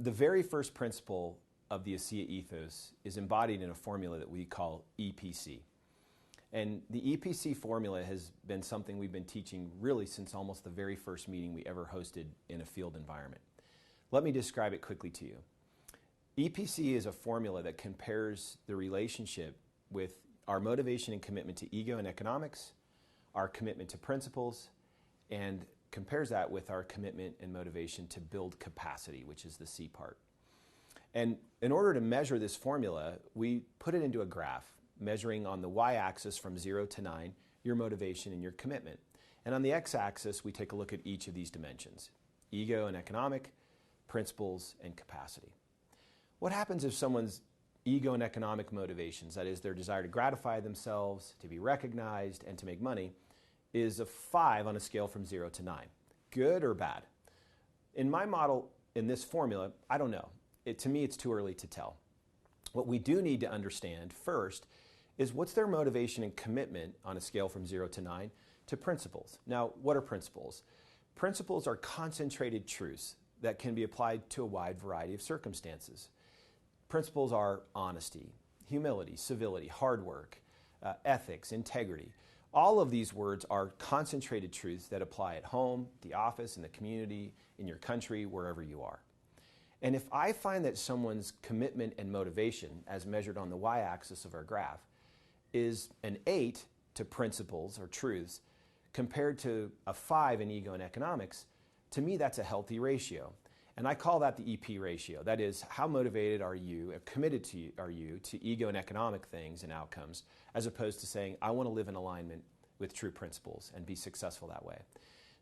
The very first principle of the ASEA ethos is embodied in a formula that we call E2PC. And the E2PC formula has been something we've been teaching really since almost the very first meeting we ever hosted in a field environment. Let me describe it quickly to you. E2PC is a formula that compares the relationship with our motivation and commitment to ego and economics, our commitment to principles, and compares that with our commitment and motivation to build capacity, which is the C part. And in order to measure this formula, we put it into a graph, measuring on the y-axis from 0 to 9, your motivation and your commitment. And on the x-axis, we take a look at each of these dimensions: ego and economic, principles, and capacity. What happens if someone's ego and economic motivations, that is their desire to gratify themselves, to be recognized, and to make money, is a 5 on a scale from 0 to 9? Good or bad? In my model, in this formula, I don't know. To me, it's too early to tell. What we do need to understand first is what's their motivation and commitment on a scale from 0 to 9 to principles. Now, what are principles? Principles are concentrated truths that can be applied to a wide variety of circumstances. Principles are honesty, humility, civility, hard work, ethics, integrity. All of these words are concentrated truths that apply at home, the office, in the community, in your country, wherever you are. And if I find that someone's commitment and motivation, as measured on the y-axis of our graph, is an 8 to principles or truths compared to a 5 in ego and economics, to me that's a healthy ratio. And I call that the EP ratio. That is, how motivated are you, committed are you to ego and economic things and outcomes, as opposed to saying, I want to live in alignment with true principles and be successful that way.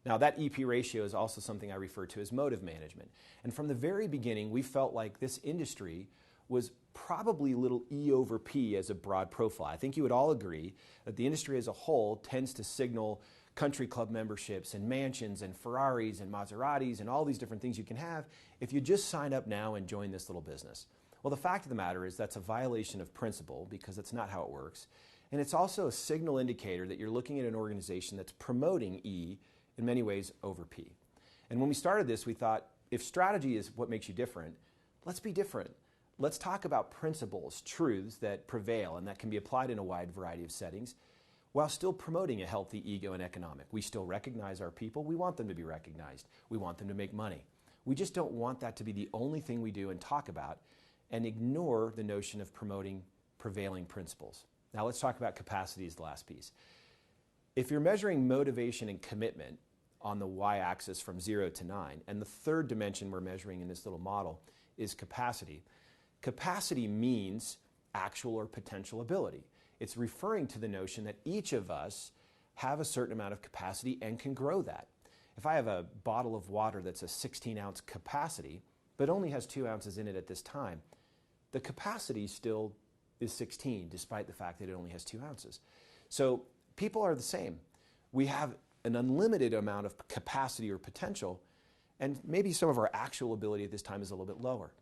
Now, that EP ratio is also something I refer to as motive management. And from the very beginning, we felt like this industry was probably a little E over P as a broad profile. I think you would all agree that the industry as a whole tends to signal country club memberships and mansions and Ferraris and Maseratis and all these different things you can have if you just sign up now and join this little business. Well, the fact of the matter is that's a violation of principle, because that's not how it works. And it's also a signal indicator that you're looking at an organization that's promoting E in many ways over P. And when we started this, we thought, if strategy is what makes you different, let's be different. Let's talk about principles, truths that prevail and that can be applied in a wide variety of settings, while still promoting a healthy ego and economic. We still recognize our people. We want them to be recognized. We want them to make money. We just don't want that to be the only thing we do and talk about, and ignore the notion of promoting prevailing principles. Now let's talk about capacity as the last piece. If you're measuring motivation and commitment on the y-axis from 0 to 9, and the third dimension we're measuring in this little model is capacity. Capacity means actual or potential ability. It's referring to the notion that each of us have a certain amount of capacity and can grow that. If I have a bottle of water that's a 16-ounce capacity, but only has 2 ounces in it at this time, the capacity still is 16, despite the fact that it only has 2 ounces. So people are the same. We have an unlimited amount of capacity or potential, and maybe some of our actual ability at this time is a little bit lower.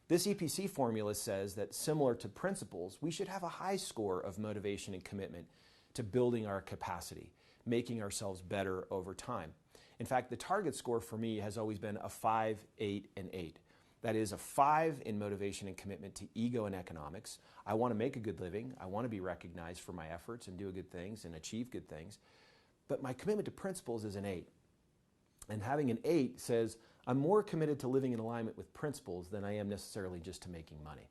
This E2PC formula says that, similar to principles, we should have a high score of motivation and commitment to building our capacity, making ourselves better over time. In fact, the target score for me has always been a 5, 8, and 8. That is, a 5 in motivation and commitment to ego and economics. I want to make a good living. I want to be recognized for my efforts and do good things and achieve good things. But my commitment to principles is an 8. And having an 8 says, I'm more committed to living in alignment with principles than I am necessarily just to making money.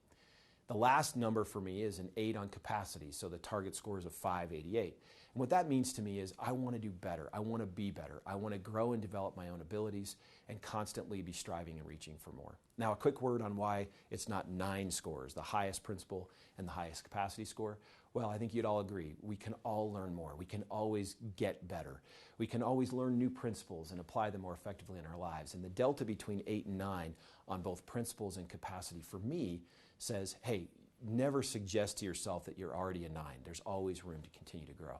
The last number for me is an 8 on capacity, so the target score is a 588. And what that means to me is I want to do better. I want to be better. I want to grow and develop my own abilities and constantly be striving and reaching for more. Now, a quick word on why it's not 9 scores, the highest principle and the highest capacity score. Well, I think you'd all agree. We can all learn more. We can always get better. We can always learn new principles and apply them more effectively in our lives. And the delta between 8 and 9 on both principles and capacity for me says, hey, never suggest to yourself that you're already a 9. There's always room to continue to grow.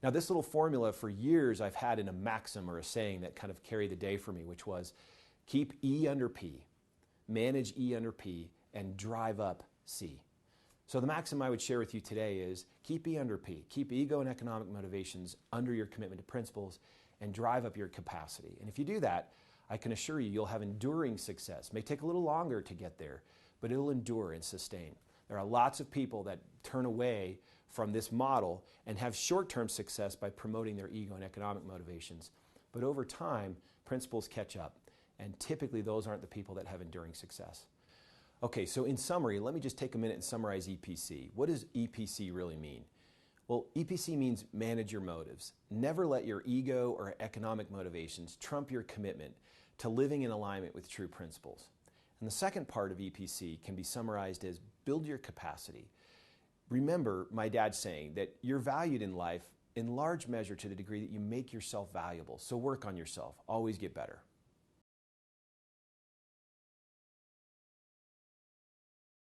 Now, this little formula, for years I've had in a maxim or a saying that kind of carried the day for me, which was keep E under P, manage E under P, and drive up C. So the maxim I would share with you today is keep E under P, keep ego and economic motivations under your commitment to principles, and drive up your capacity. And if you do that, I can assure you, you'll have enduring success. It may take a little longer to get there, but it'll endure and sustain. There are lots of people that turn away from this model and have short-term success by promoting their ego and economic motivations. But over time, principles catch up, and typically those aren't the people that have enduring success. Okay, so in summary, let me just take a minute and summarize EPC. What does EPC really mean? Well, EPC means manage your motives. Never let your ego or economic motivations trump your commitment to living in alignment with true principles. And the second part of EPC can be summarized as build your capacity. Remember my dad saying that you're valued in life in large measure to the degree that you make yourself valuable. So work on yourself. Always get better.